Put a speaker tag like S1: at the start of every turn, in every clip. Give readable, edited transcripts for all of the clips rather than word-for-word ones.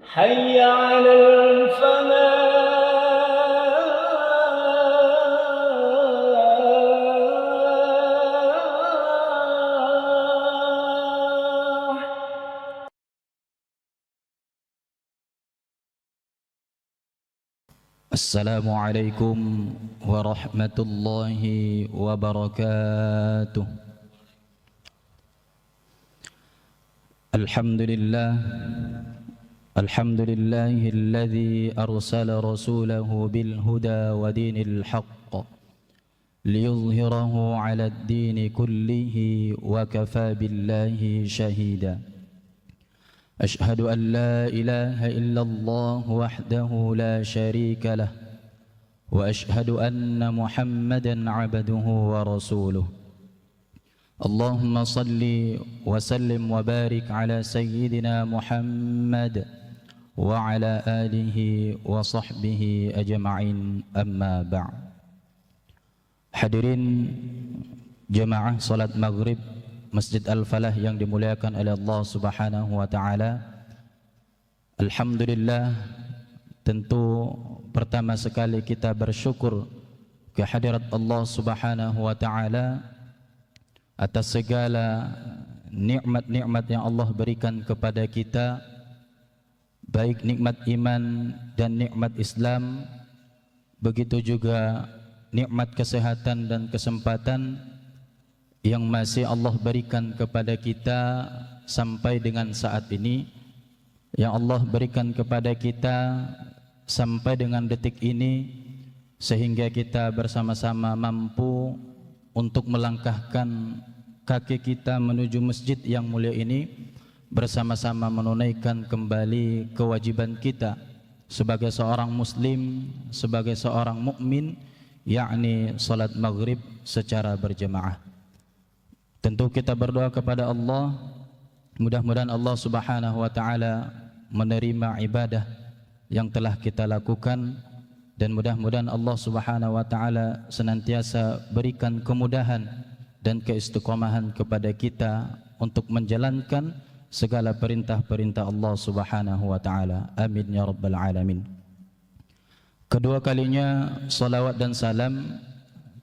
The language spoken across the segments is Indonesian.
S1: حي على الفلاح.
S2: السلام عليكم ورحمة الله وبركاته. الحمد لله الذي أرسل رسوله بالهدى ودين الحق ليظهره على الدين كله وكفى بالله شهيدا. أشهد أن لا إله إلا الله وحده لا شريك له وأشهد أن محمدا عبده ورسوله. اللهم صل وسلم وبارك على سيدنا محمد وعلى آله وصحبه أجمعين. أما بعد. Hadirin jemaah salat maghrib Masjid Al-Falah yang dimuliakan oleh Allah Subhanahu wa taala. Alhamdulillah, tentu pertama sekali kita bersyukur kehadirat Allah Subhanahu wa taala atas segala nikmat-nikmat yang Allah berikan kepada kita, baik nikmat iman dan nikmat Islam, begitu juga nikmat kesehatan dan kesempatan yang masih Allah berikan kepada kita sampai dengan saat ini, yang Allah berikan kepada kita sampai dengan detik ini, sehingga kita bersama-sama mampu untuk melangkahkan kaki kita menuju masjid yang mulia ini, bersama-sama menunaikan kembali kewajiban kita sebagai seorang muslim, sebagai seorang mukmin, yakni salat maghrib secara berjemaah. Tentu kita berdoa kepada Allah, mudah-mudahan Allah Subhanahu wa taala menerima ibadah yang telah kita lakukan, dan mudah-mudahan Allah Subhanahu wa taala senantiasa berikan kemudahan dan keistiqomahan kepada kita untuk menjalankan segala perintah-perintah Allah Subhanahu wa taala. Amin ya rabbal alamin. Kedua kalinya salawat dan salam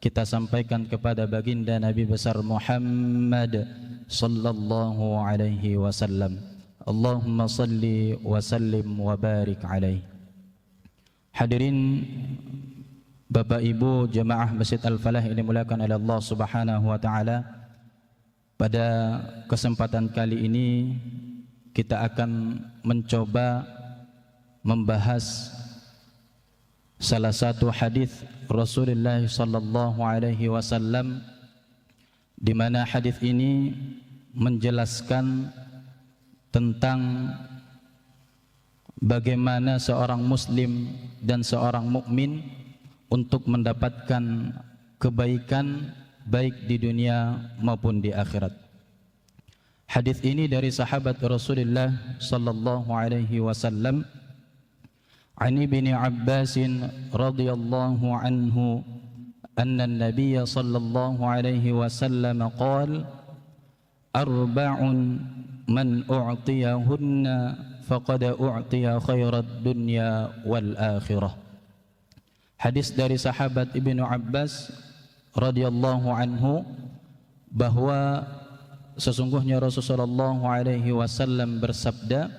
S2: kita sampaikan kepada baginda Nabi besar Muhammad sallallahu alaihi wasallam. Allahumma salli wa sallim wa barik alaihi. Hadirin Bapak Ibu jemaah Masjid Al-Falah ini dimuliakan oleh Allah Subhanahu wa taala. Pada kesempatan kali ini kita akan mencoba membahas salah satu hadis Rasulullah sallallahu alaihi wasallam, di mana hadis ini menjelaskan tentang bagaimana seorang muslim dan seorang mukmin untuk mendapatkan kebaikan baik di dunia maupun di akhirat. Hadis ini dari sahabat Rasulullah sallallahu alaihi wasallam, عن ابن عباس رضي الله عنه أن النبي صلى الله عليه وسلم قال: أربع من أعطيهن فقد أعطي خير الدنيا والآخرة. Hadis dari sahabat Ibnu Abbas radhiyallahu anhu bahwa sesungguhnya Rasulullah alaihi wasallam bersabda,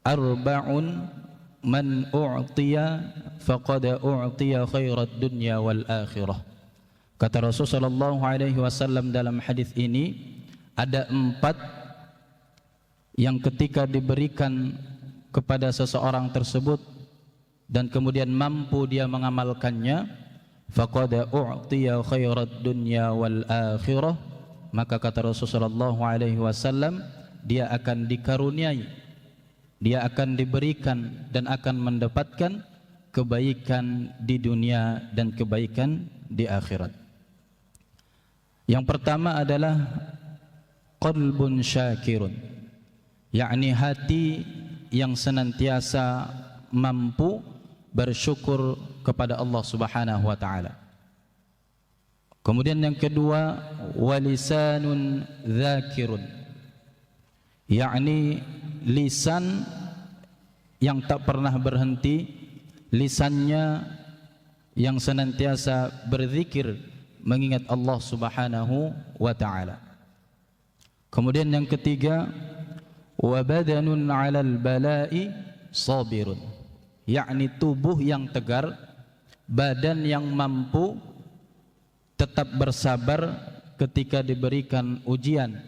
S2: arba'un man u'tiya faqad u'tiya khairat dunya wal akhirah. Kata Rasulullah alaihi wasallam dalam hadis ini, ada 4 yang ketika diberikan kepada seseorang tersebut dan kemudian mampu dia mengamalkannya, faqad u'tiya khairat dunya wal akhirah, maka kata Rasulullah alaihi wasallam, dia akan dikaruniai, dia akan diberikan dan akan mendapatkan kebaikan di dunia dan kebaikan di akhirat. Yang pertama adalah qalbun syakirun, yakni hati yang senantiasa mampu bersyukur kepada Allah Subhanahu wa taala. Kemudian yang kedua, walisanun dzakirun, yakni lisan yang tak pernah berhenti, lisannya yang senantiasa berzikir mengingat Allah Subhanahu wa ta'ala. Kemudian yang ketiga, wa badanun 'alal bala'i sabirun, yakni tubuh yang tegar, badan yang mampu tetap bersabar ketika diberikan ujian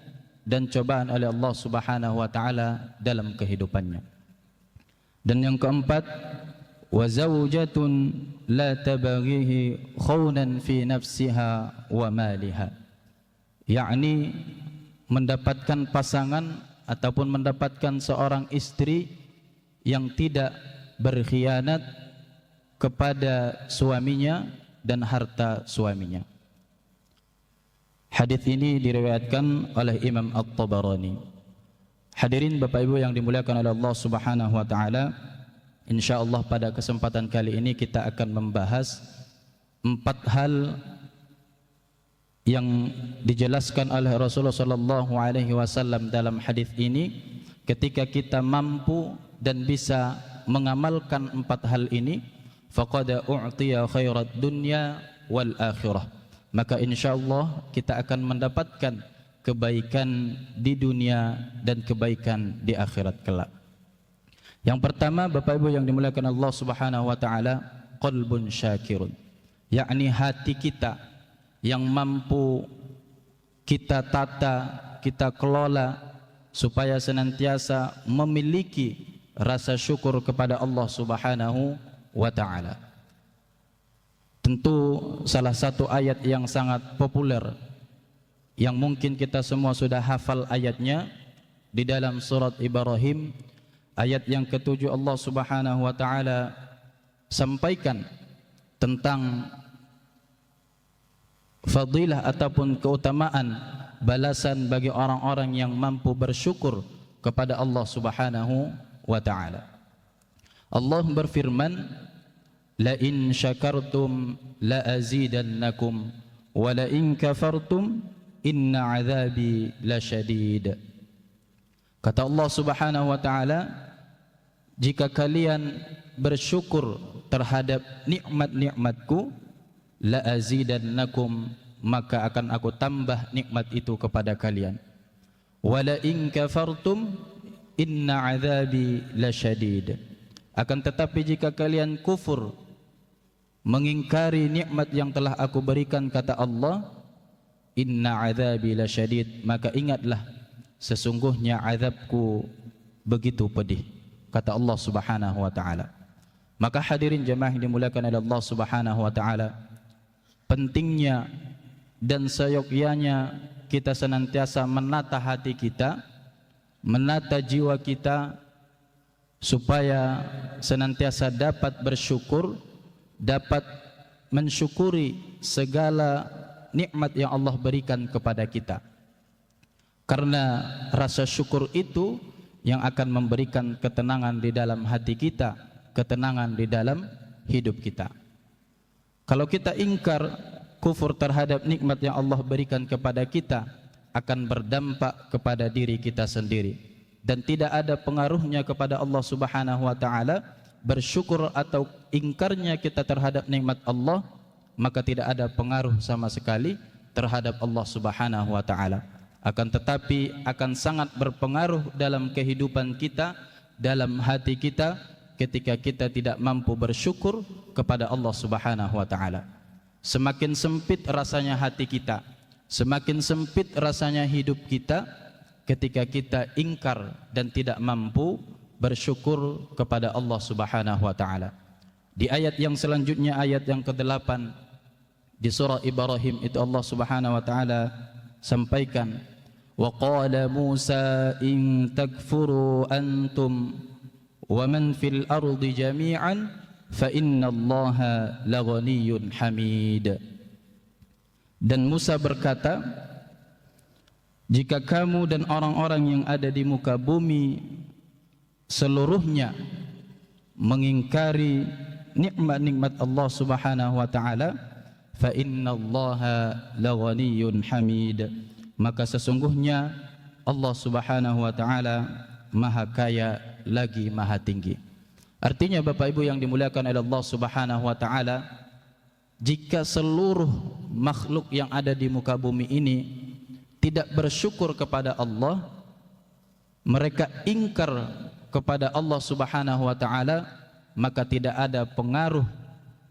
S2: dan cobaan oleh Allah Subhanahu wa ta'ala dalam kehidupannya. Dan yang keempat, wa zawjatun la tabaghihi khawnan fi nafsiha wa maliha, yakni mendapatkan pasangan ataupun mendapatkan seorang istri yang tidak berkhianat kepada suaminya dan harta suaminya. Hadis ini diriwayatkan oleh Imam At-Tabarani. Hadirin Bapak Ibu yang dimuliakan oleh Allah Subhanahu wa taala, insyaallah pada kesempatan kali ini kita akan membahas 4 hal yang dijelaskan oleh Rasulullah sallallahu alaihi wasallam dalam hadis ini. Ketika kita mampu dan bisa mengamalkan 4 hal ini, faqad u'tiya khairat dunya wal akhirah, maka insyaallah kita akan mendapatkan kebaikan di dunia dan kebaikan di akhirat kelak. Yang pertama, Bapak Ibu yang dimuliakan Allah Subhanahu wa taala, qalbun syakirun, yakni hati kita yang mampu kita tata, kita kelola supaya senantiasa memiliki rasa syukur kepada Allah Subhanahu wa taala. Tentu salah satu ayat yang sangat populer yang mungkin kita semua sudah hafal ayatnya di dalam surat Ibrahim, ayat yang ke-7 Allah Subhanahu wa taala sampaikan tentang fadilah ataupun keutamaan balasan bagi orang-orang yang mampu bersyukur kepada Allah Subhanahu wa taala. Allah berfirman, la in syakartum la azidannakum wa la in kafartum inna azabi lasyadid. Kata Allah Subhanahu wa taala, jika kalian bersyukur terhadap nikmat-nikmatku, la azidannakum, maka akan aku tambah nikmat itu kepada kalian. Wa la in kafartum inna azabi lasyadid. Akan tetapi jika kalian kufur, mengingkari nikmat yang telah aku berikan, kata Allah, inna azabi lasyadid, maka ingatlah sesungguhnya azabku begitu pedih, kata Allah Subhanahu wa taala. Maka hadirin jemaah yang dimuliakan oleh Allah Subhanahu wa taala, pentingnya dan seyogyanya kita senantiasa menata hati kita, menata jiwa kita, supaya senantiasa dapat bersyukur, dapat mensyukuri segala nikmat yang Allah berikan kepada kita. Karena rasa syukur itu yang akan memberikan ketenangan di dalam hati kita, ketenangan di dalam hidup kita. Kalau kita ingkar, kufur terhadap nikmat yang Allah berikan kepada kita, akan berdampak kepada diri kita sendiri, dan tidak ada pengaruhnya kepada Allah Subhanahu wa taala. Bersyukur atau ingkarnya kita terhadap nikmat Allah, maka tidak ada pengaruh sama sekali terhadap Allah Subhanahu wa taala. Akan tetapi akan sangat berpengaruh dalam kehidupan kita, dalam hati kita, ketika kita tidak mampu bersyukur kepada Allah Subhanahu wa taala. Semakin sempit rasanya hati kita, semakin sempit rasanya hidup kita ketika kita ingkar dan tidak mampu bersyukur kepada Allah Subhanahu wa taala. Di ayat yang selanjutnya, ayat yang ke-8 di surah Ibrahim, itu Allah Subhanahu wa taala sampaikan, wa qala Musa in takfuru antum wa man fil ardi jami'an fa innallaha laghaniyyun hamid. Dan Musa berkata, jika kamu dan orang-orang yang ada di muka bumi seluruhnya mengingkari nikmat-nikmat Allah Subhanahu wa taala, fa innallaha laghaniyyun hamid, maka sesungguhnya Allah Subhanahu wa taala maha kaya lagi maha tinggi. Artinya Bapak Ibu yang dimuliakan oleh Allah Subhanahu wa taala, jika seluruh makhluk yang ada di muka bumi ini tidak bersyukur kepada Allah, mereka ingkar kepada Allah Subhanahu wa taala, maka tidak ada pengaruh,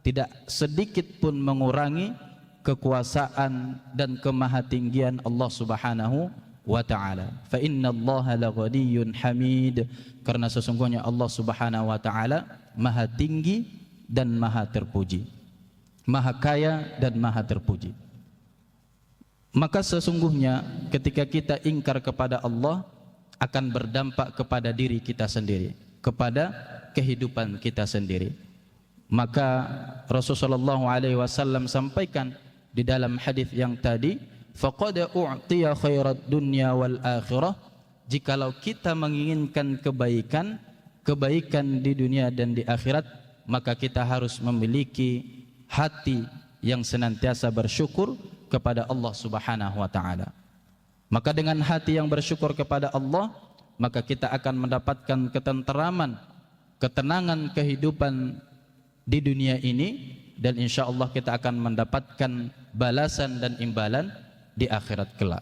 S2: tidak sedikit pun mengurangi kekuasaan dan kemahatinggian Allah Subhanahu wa ta'ala. Fa innallaha laghaniyyun hamid, karena sesungguhnya Allah Subhanahu wa ta'ala maha tinggi dan maha terpuji, maha kaya dan maha terpuji. Maka sesungguhnya ketika kita ingkar kepada Allah akan berdampak kepada diri kita sendiri, kepada kehidupan kita sendiri. Maka Rasulullah SAW sampaikan di dalam hadis yang tadi, faqad u'tiya khairat dunya wal akhirah, jikalau kita menginginkan kebaikan di dunia dan di akhirat, maka kita harus memiliki hati yang senantiasa bersyukur kepada Allah Subhanahu wa taala. Maka dengan hati yang bersyukur kepada Allah, maka kita akan mendapatkan ketenteraman, ketenangan kehidupan di dunia ini, dan insya Allah kita akan mendapatkan balasan dan imbalan di akhirat kelak.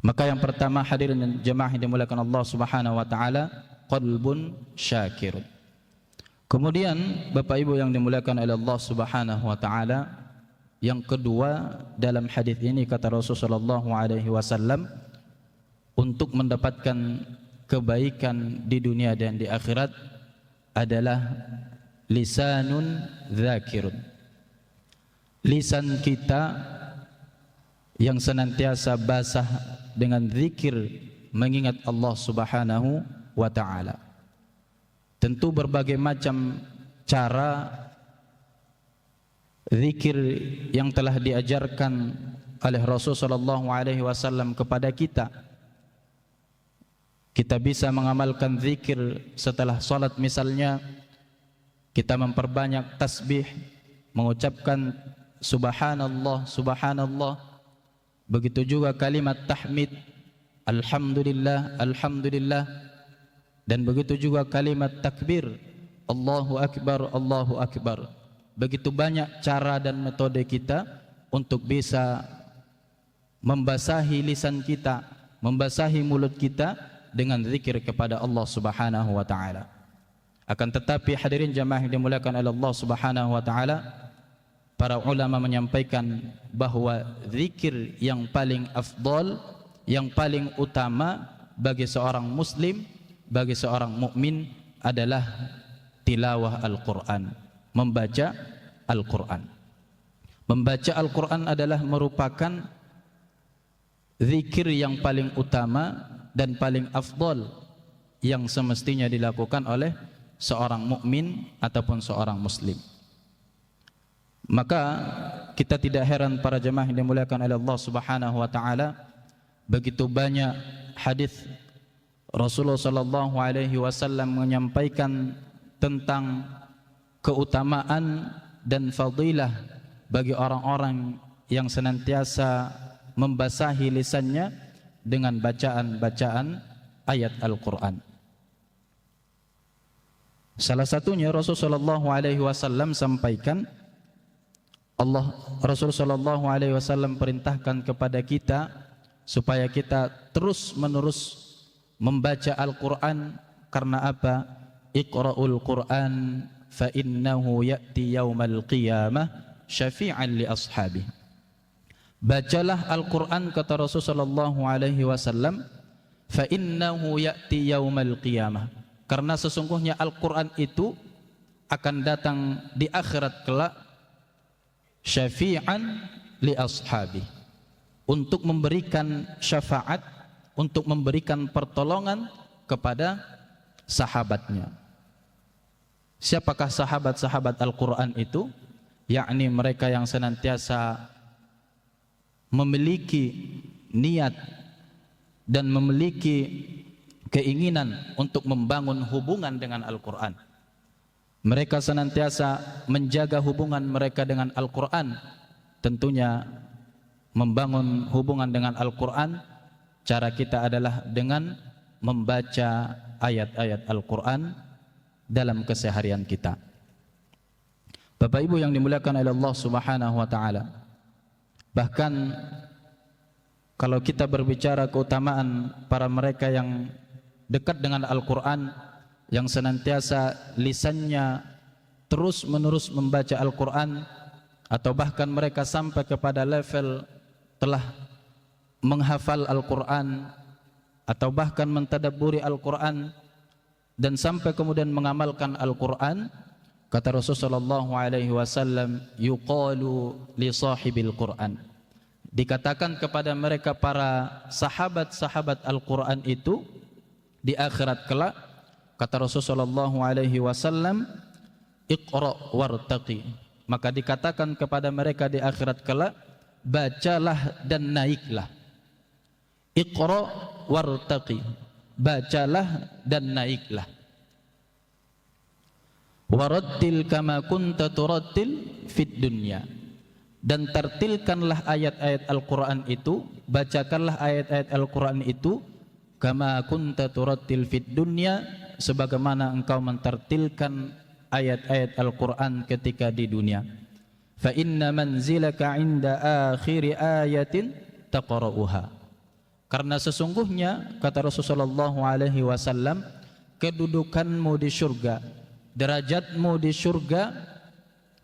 S2: Maka yang pertama, hadirin dan jemaah yang dimuliakan Allah Subhanahu wa taala, qalbun syakirun. Kemudian Bapak Ibu yang dimuliakan oleh Allah Subhanahu wa taala, yang kedua dalam hadis ini kata Rasulullah SAW, untuk mendapatkan kebaikan di dunia dan di akhirat adalah lisanun dzakirun. Lisan kita yang senantiasa basah dengan zikir mengingat Allah Subhanahu wa taala. Tentu berbagai macam cara zikir yang telah diajarkan oleh Rasulullah SAW kepada kita. Kita bisa mengamalkan zikir setelah salat, misalnya kita memperbanyak tasbih, mengucapkan subhanallah, subhanallah. Begitu juga kalimat tahmid, alhamdulillah, alhamdulillah. Dan begitu juga kalimat takbir, Allahu akbar, Allahu akbar. Begitu banyak cara dan metode kita untuk bisa membasahi lisan kita, membasahi mulut kita dengan zikir kepada Allah Subhanahu wa taala. Akan tetapi hadirin jamaah yang dimuliakan oleh Allah Subhanahu wa taala, para ulama menyampaikan bahwa zikir yang paling afdal, yang paling utama bagi seorang muslim, bagi seorang mukmin adalah tilawah Al-Qur'an, membaca Al-Qur'an. Membaca Al-Qur'an adalah merupakan zikir yang paling utama dan paling afdal yang semestinya dilakukan oleh seorang mukmin ataupun seorang muslim. Maka kita tidak heran para jemaah yang dimuliakan oleh Allah Subhanahu wa taala, begitu banyak hadis Rasulullah sallallahu alaihi wasallam menyampaikan tentang keutamaan dan fadilah bagi orang-orang yang senantiasa membasahi lisannya dengan bacaan-bacaan ayat Al-Qur'an. Salah satunya Rasulullah SAW sampaikan, Rasulullah SAW perintahkan kepada kita supaya kita terus menerus membaca Al-Quran. Karena apa? Iqra'ul Quran fa innahu ya'ti yaumal qiyamah syafi'an li ashabih. Bacalah Al-Quran, kata Rasulullah SAW, fa innahu ya'ti yaumal qiyamah, karena sesungguhnya Al-Quran itu akan datang di akhirat kelak, syafi'an li ashabi, untuk memberikan syafaat, untuk memberikan pertolongan kepada sahabatnya. Siapakah sahabat-sahabat Al-Quran itu? Yakni mereka yang senantiasa memiliki niat dan memiliki keinginan untuk membangun hubungan dengan Al-Quran. Mereka senantiasa menjaga hubungan mereka dengan Al-Quran. Tentunya membangun hubungan dengan Al-Quran, cara kita adalah dengan membaca ayat-ayat Al-Quran dalam keseharian kita. Bapak Ibu yang dimuliakan oleh Allah Subhanahu wa taala, bahkan kalau kita berbicara keutamaan para mereka yang dekat dengan Al-Quran, yang senantiasa lisannya terus-menerus membaca Al-Quran, atau bahkan mereka sampai kepada level telah menghafal Al-Quran, atau bahkan mentadabburi Al-Quran, dan sampai kemudian mengamalkan Al-Quran, kata Rasulullah SAW, yuqalu li sahibil Quran, dikatakan kepada mereka para sahabat-sahabat Al-Quran itu di akhirat kelak, kata Rasulullah SAW, iqra wartaqi, maka dikatakan kepada mereka di akhirat kelak, bacalah dan naiklah. Iqra wartaqi, bacalah dan naiklah. Warattil kama kunta turattil fid dunya, dan tartilkanlah ayat-ayat Al-Quran itu, bacakanlah ayat-ayat Al-Quran itu, kama kunta turattil fid dunya, sebagaimana engkau mentartilkan ayat-ayat Al-Quran ketika di dunia. Fa inna manzilaka inda akhiri ayatin taqra'uha, karena sesungguhnya, kata Rasulullah SAW, kedudukanmu di surga, derajatmu di surga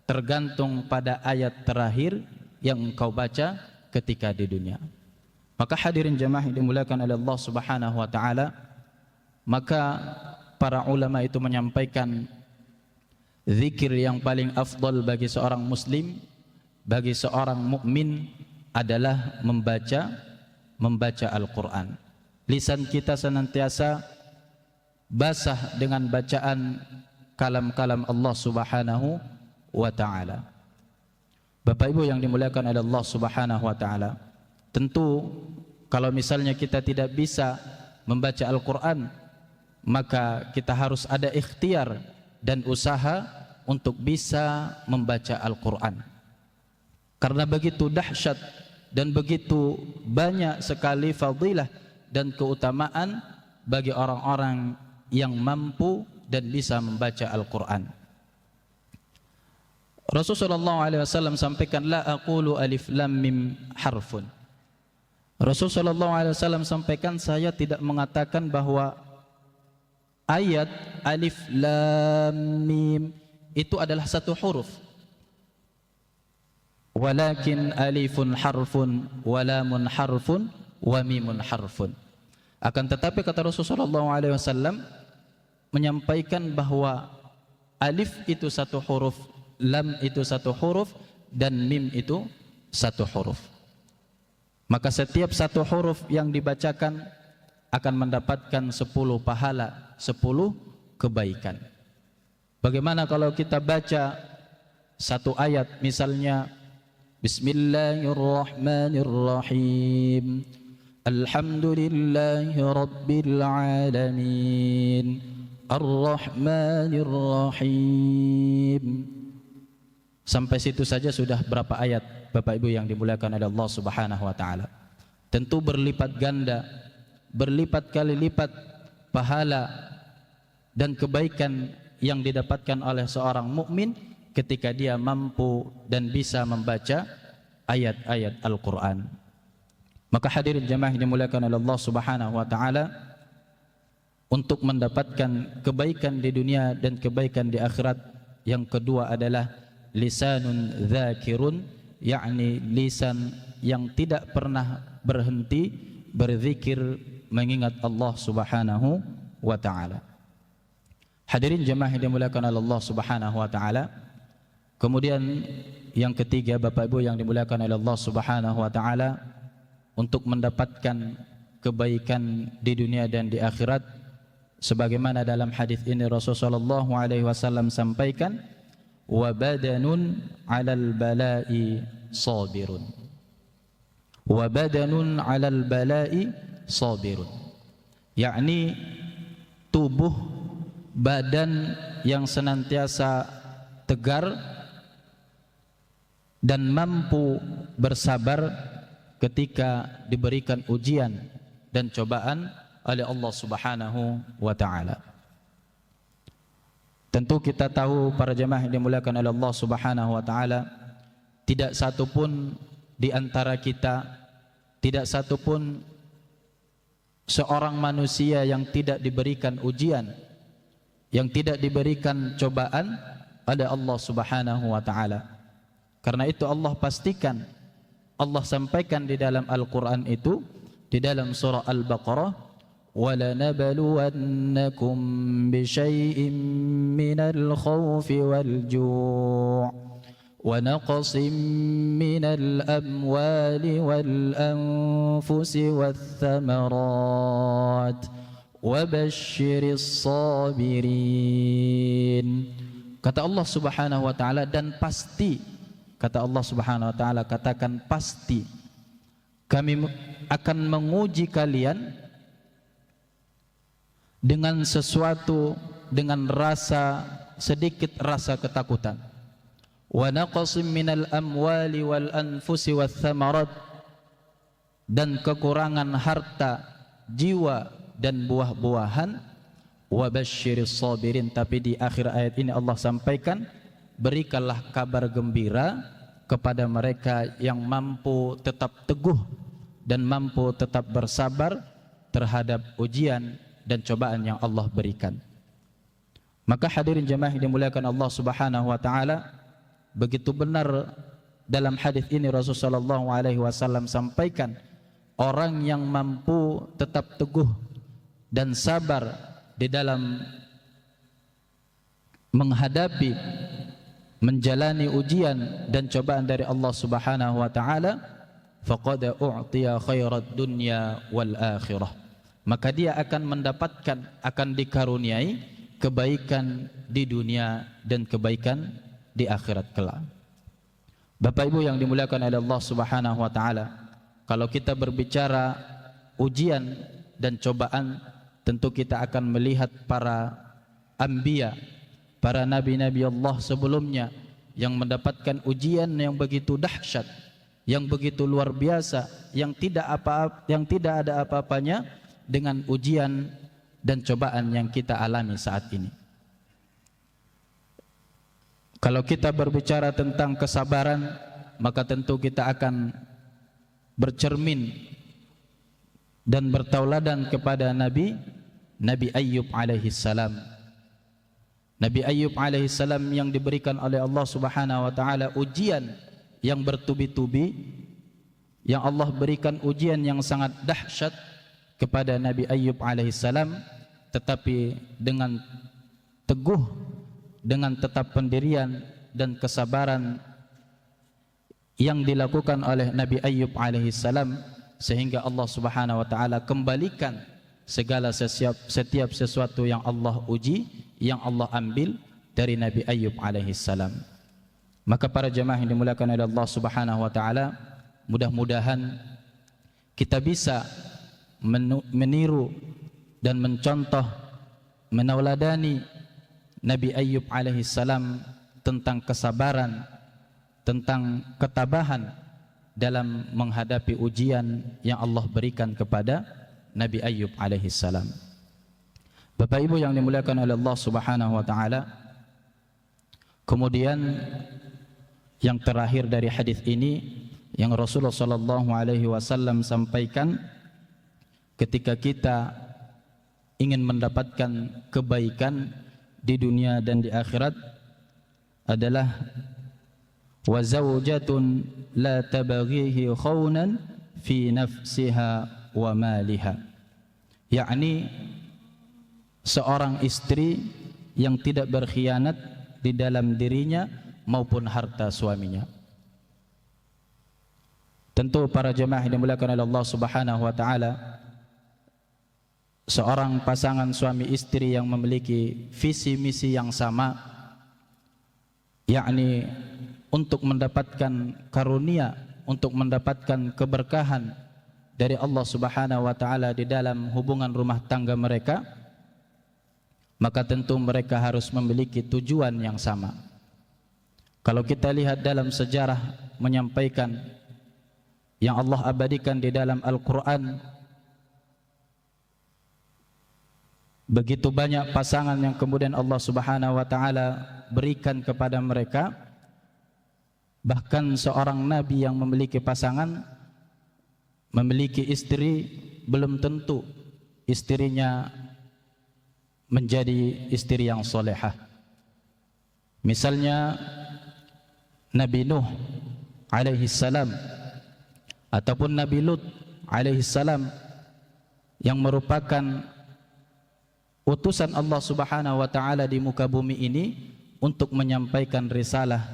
S2: tergantung pada ayat terakhir yang engkau baca ketika di dunia. Maka hadirin jamaah yang dimuliakan oleh Allah Subhanahu wa taala, maka para ulama itu menyampaikan zikir yang paling afdal bagi seorang muslim, bagi seorang mukmin adalah membaca Al-Quran. Lisan kita senantiasa basah dengan bacaan kalam-kalam Allah Subhanahu wa taala. Bapak Ibu yang dimuliakan oleh Allah Subhanahu wa taala, tentu kalau misalnya kita tidak bisa membaca Al-Quran, maka kita harus ada ikhtiar dan usaha untuk bisa membaca Al-Quran. Karena begitu dahsyat dan begitu banyak sekali fadilah dan keutamaan bagi orang-orang yang mampu dan bisa membaca Al-Quran. Rasulullah SAW sampaikan, la aqulu alif lam mim harfun. Rasulullah SAW sampaikan, saya tidak mengatakan bahwa ayat alif lam mim itu adalah satu huruf. Walakin alifun harfun, walamun harfun, wa mimun harfun. Akan tetapi kata Rasulullah SAW menyampaikan bahwa alif itu satu huruf, lam itu satu huruf, dan mim itu satu huruf. Maka setiap satu huruf yang dibacakan akan mendapatkan 10 pahala, 10 kebaikan. Bagaimana kalau kita baca satu ayat, misalnya Bismillahirrahmanirrahim, Alhamdulillahi Rabbil Alamin, Ar-Rahmanir-Rahim. Sampai situ saja sudah berapa ayat, Bapak Ibu yang dimuliakan oleh Allah Subhanahu wa taala. Tentu berlipat ganda, berlipat kali lipat pahala dan kebaikan yang didapatkan oleh seorang mukmin ketika dia mampu dan bisa membaca ayat-ayat Al-Quran. Maka hadirin jamaah yang dimuliakan oleh Allah Subhanahu wa taala, untuk mendapatkan kebaikan di dunia dan kebaikan di akhirat, yang kedua adalah lisanun dzakirun, yakni lisan yang tidak pernah berhenti berzikir mengingat Allah Subhanahu wa taala. Hadirin jamaah yang dimuliakan oleh Allah Subhanahu wa taala, kemudian yang ketiga, Bapak Ibu yang dimuliakan oleh Allah Subhanahu wa taala, untuk mendapatkan kebaikan di dunia dan di akhirat, sebagaimana dalam hadis ini Rasulullah SAW sampaikan, wa badanun 'alal bala'i sabirun, wa badanun 'alal bala'i sabirun, yakni tubuh badan yang senantiasa tegar dan mampu bersabar ketika diberikan ujian dan cobaan oleh Allah Subhanahu wa taala. Tentu kita tahu para jemaah yang dimuliakan oleh Allah Subhanahu wa taala, tidak satu pun di antara kita, tidak satu pun seorang manusia yang tidak diberikan ujian, yang tidak diberikan cobaan oleh Allah Subhanahu wa taala. Karena itu Allah pastikan, Allah sampaikan di dalam Al-Qur'an itu, di dalam surah Al-Baqarah, وَلَنَبْلُوَنَّكُمْ بِشَيْءٍ مِّنَ الْخَوْفِ وَالْجُوعِ وَنَقْصٍ مِّنَ الْأَمْوَالِ وَالْأَنفُسِ وَالثَّمَرَاتِ وَبَشِّرِ الصَّابِرِينَ. Kata Allah Subhanahu wa taala, dan pasti, kata Allah Subhanahu wa taala, katakan pasti kami akan menguji kalian dengan sesuatu, dengan rasa sedikit rasa ketakutan. Wa naqsim minal amwali wal anfusi wath thamarat, dan kekurangan harta, jiwa dan buah-buahan. Wa basyiris sabirin, tapi di akhir ayat ini Allah sampaikan, berikanlah kabar gembira kepada mereka yang mampu tetap teguh dan mampu tetap bersabar terhadap ujian dan cobaan yang Allah berikan. Maka hadirin jemaah yang dimuliakan Allah Subhanahu wa taala, begitu benar dalam hadis ini Rasulullah sallallahu alaihi wasallam sampaikan, orang yang mampu tetap teguh dan sabar di dalam menghadapi, menjalani ujian dan cobaan dari Allah Subhanahu wa taala, faqad u'tiya khairat dunya wal akhirah, maka dia akan mendapatkan, akan dikaruniai kebaikan di dunia dan kebaikan di akhirat kelak. Bapak Ibu yang dimuliakan oleh Allah Subhanahu wa taala, kalau kita berbicara ujian dan cobaan, tentu kita akan melihat para anbiya, para nabi-nabi Allah sebelumnya yang mendapatkan ujian yang begitu dahsyat, yang begitu luar biasa, yang tidak ada apa-apanya dengan ujian dan cobaan yang kita alami saat ini. Kalau kita berbicara tentang kesabaran, maka tentu kita akan bercermin dan bertauladan kepada Nabi Ayyub alaihi salam. Nabi Ayyub alaihi salam yang diberikan oleh Allah Subhanahu wa taala ujian yang bertubi-tubi, yang Allah berikan ujian yang sangat dahsyat kepada Nabi Ayyub alaihissalam, tetapi dengan teguh, dengan tetap pendirian dan kesabaran yang dilakukan oleh Nabi Ayyub alaihissalam, sehingga Allah Subhanahu wa taala kembalikan segala setiap sesuatu yang Allah uji, yang Allah ambil dari Nabi Ayyub alaihissalam. Maka para jemaah yang dimuliakan oleh Allah Subhanahu wa taala, mudah-mudahan kita bisa meniru dan mencontoh, menauladani Nabi Ayyub alaihissalam tentang kesabaran, tentang ketabahan dalam menghadapi ujian yang Allah berikan kepada Nabi Ayyub alaihissalam. Bapak Ibu yang dimuliakan oleh Allah Subhanahu wa taala, kemudian yang terakhir dari hadis ini yang Rasulullah sallallahu alaihi wasallam sampaikan, ketika kita ingin mendapatkan kebaikan di dunia dan di akhirat, adalah wa zawjatun la tabaghihi khawnan fi nafsiha wa maliha, yakni seorang istri yang tidak berkhianat di dalam dirinya maupun harta suaminya. Tentu para jemaah yang dimuliakan oleh Allah Subhanahu wa taala, seorang pasangan suami istri yang memiliki visi misi yang sama, yakni untuk mendapatkan karunia, untuk mendapatkan keberkahan dari Allah Subhanahu wa taala di dalam hubungan rumah tangga mereka, maka tentu mereka harus memiliki tujuan yang sama. Kalau kita lihat dalam sejarah menyampaikan yang Allah abadikan di dalam Al-Quran, Begitu banyak pasangan yang kemudian Allah Subhanahu wa taala berikan kepada mereka. Bahkan seorang nabi yang memiliki pasangan, memiliki istri, belum tentu istrinya menjadi istri yang solehah. Misalnya Nabi Nuh alaihi salam ataupun Nabi Lut alaihi salam yang merupakan utusan Allah Subhanahu wa taala di muka bumi ini untuk menyampaikan risalah,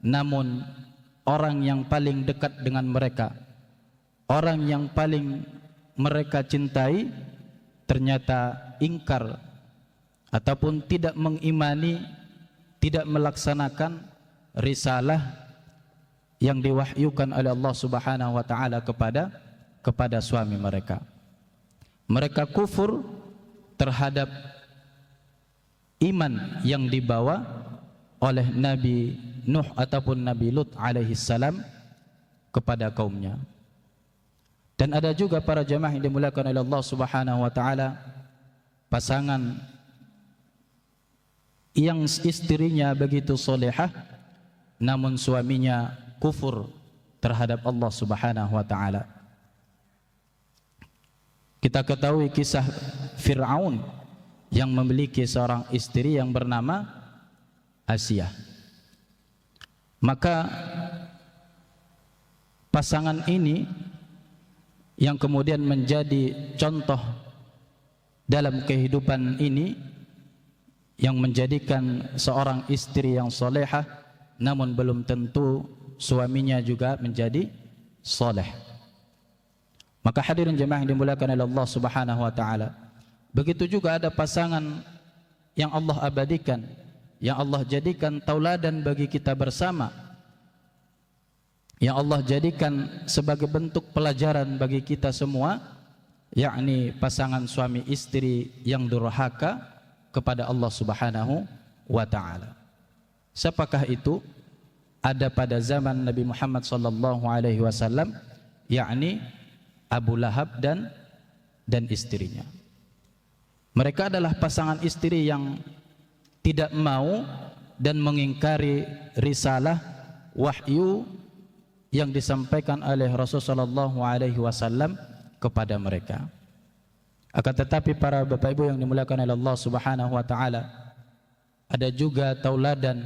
S2: namun orang yang paling dekat dengan mereka, orang yang paling mereka cintai, ternyata ingkar ataupun tidak mengimani, tidak melaksanakan risalah yang diwahyukan oleh Allah Subhanahu wa taala kepada suami mereka. Mereka kufur terhadap iman yang dibawa oleh Nabi Nuh ataupun Nabi Lut alaihi salam kepada kaumnya. Dan ada juga para jamaah yang dimuliakan oleh Allah Subhanahu wa taala, pasangan yang istrinya begitu solehah namun suaminya kufur terhadap Allah Subhanahu wa taala. Kita ketahui kisah Fir'aun yang memiliki seorang istri yang bernama Asia. Maka pasangan ini yang kemudian menjadi contoh dalam kehidupan ini, yang menjadikan seorang istri yang solehah namun belum tentu suaminya juga menjadi soleh. Maka hadirin jemaah yang dimuliakan oleh Allah Subhanahu wa taala, begitu juga ada pasangan yang Allah abadikan, yang Allah jadikan tauladan bagi kita bersama, yang Allah jadikan sebagai bentuk pelajaran bagi kita semua, yakni pasangan suami istri yang durhaka kepada Allah Subhanahu wa taala. Siapakah itu? Ada pada zaman Nabi Muhammad sallallahu alaihi wasallam, yakni Abu Lahab dan istrinya. Mereka adalah pasangan istri yang tidak mau dan mengingkari risalah wahyu yang disampaikan oleh Rasulullah sallallahu alaihi wasallam kepada mereka. Akan tetapi para bapak ibu yang dimuliakan oleh Allah Subhanahu wa taala, ada juga tauladan,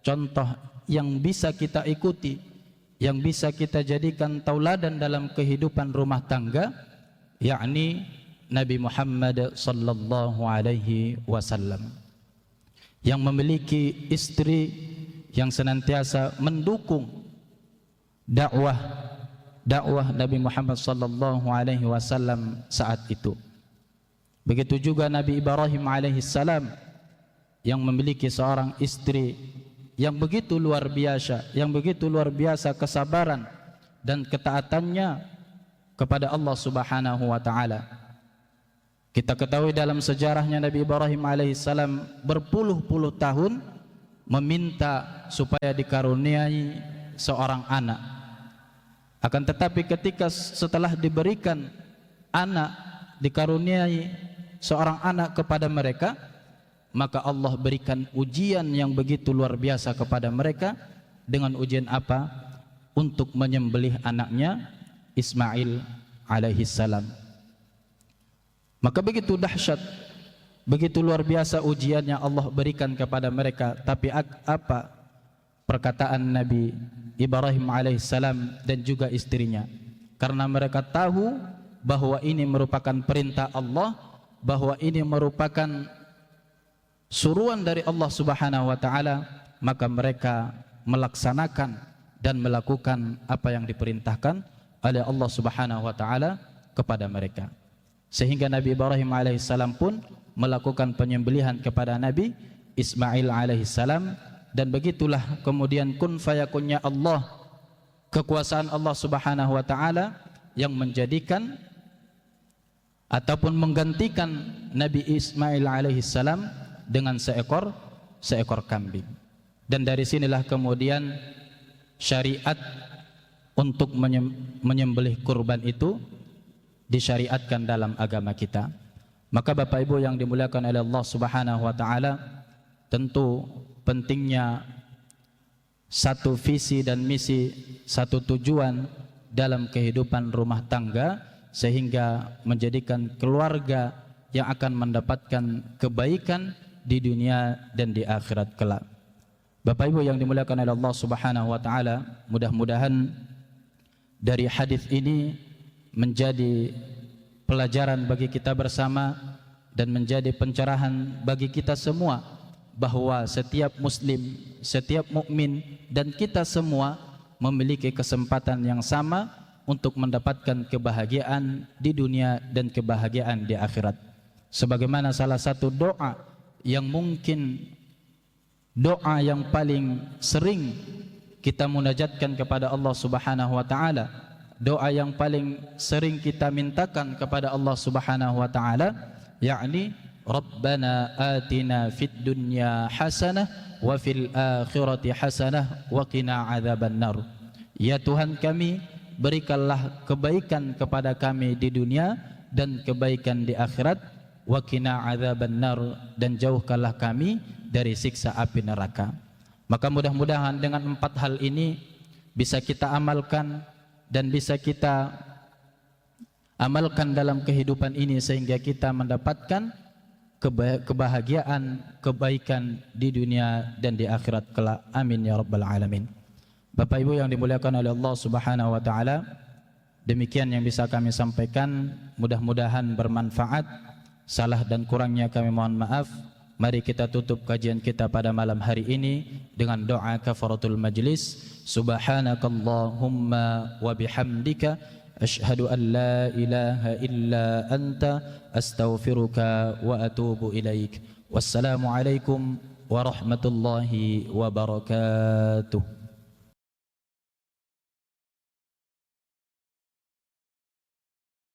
S2: contoh yang bisa kita ikuti, yang bisa kita jadikan tauladan dalam kehidupan rumah tangga, yakni Nabi Muhammad sallallahu alaihi wasallam, yang memiliki istri yang senantiasa mendukung dakwah Nabi Muhammad sallallahu alaihi wasallam saat itu. Begitu juga Nabi Ibrahim alaihi salam yang memiliki seorang istri yang begitu luar biasa kesabaran dan ketaatannya kepada Allah Subhanahu wa taala. Kita ketahui dalam sejarahnya Nabi Ibrahim alaihissalam berpuluh-puluh tahun meminta supaya dikaruniai seorang anak. Akan tetapi ketika setelah diberikan anak, dikaruniai seorang anak kepada mereka, maka Allah berikan ujian yang begitu luar biasa kepada mereka. Dengan ujian apa? Untuk menyembelih anaknya Ismail alaihissalam. Maka begitu dahsyat, begitu luar biasa ujian yang Allah berikan kepada mereka. Tapi apa perkataan Nabi Ibrahim alaihissalam dan juga istrinya? Karena mereka tahu bahwa ini merupakan perintah Allah, bahwa ini merupakan suruhan dari Allah Subhanahu wa taala, maka mereka melaksanakan dan melakukan apa yang diperintahkan oleh Allah Subhanahu wa taala kepada mereka. Sehingga Nabi Ibrahim alaihissalam pun melakukan penyembelihan kepada Nabi Ismail alaihissalam, dan begitulah kemudian kun fayakunnya Allah, kekuasaan Allah Subhanahu wa taala yang menjadikan ataupun menggantikan Nabi Ismail alaihissalam dengan seekor kambing. Dan dari sinilah kemudian syariat untuk menyembelih kurban itu disyariatkan dalam agama kita. Maka Bapak Ibu yang dimuliakan oleh Allah Subhanahu wa taala, tentu pentingnya satu visi dan misi, satu tujuan dalam kehidupan rumah tangga, sehingga menjadikan keluarga yang akan mendapatkan kebaikan di dunia dan di akhirat kelak. Bapak Ibu yang dimuliakan oleh Allah Subhanahu wa taala, mudah-mudahan dari hadis ini menjadi pelajaran bagi kita bersama dan menjadi pencerahan bagi kita semua, bahwa setiap muslim, setiap mukmin dan kita semua memiliki kesempatan yang sama untuk mendapatkan kebahagiaan di dunia dan kebahagiaan di akhirat. Sebagaimana salah satu doa yang mungkin doa yang paling sering kita munajatkan kepada Allah Subhanahu wa taala, doa yang paling sering kita mintakan kepada Allah Subhanahu wa taala, yakni Rabbana atina fid dunya hasanah wa fil akhirati hasanah wa qina adzabannar. Ya Tuhan kami, berikanlah kebaikan kepada kami di dunia dan kebaikan di akhirat, wa qina adzabannar, dan jauhkanlah kami dari siksa api neraka. Maka mudah-mudahan dengan 4 hal ini bisa kita amalkan dan bisa kita amalkan dalam kehidupan ini, sehingga kita mendapatkan kebahagiaan, kebaikan di dunia dan di akhirat kelak. Amin ya rabbal alamin. Bapak Ibu yang dimuliakan oleh Allah Subhanahu wa taala, demikian yang bisa kami sampaikan, mudah-mudahan bermanfaat. Salah dan kurangnya kami mohon maaf. Mari kita tutup kajian kita pada malam hari ini dengan doa kafaratul majlis. Subhanakallahumma wa bihamdika asyhadu an la ilaha illa anta astaghfiruka wa atubu ilaik. Wassalamu alaikum warahmatullahi wabarakatuh.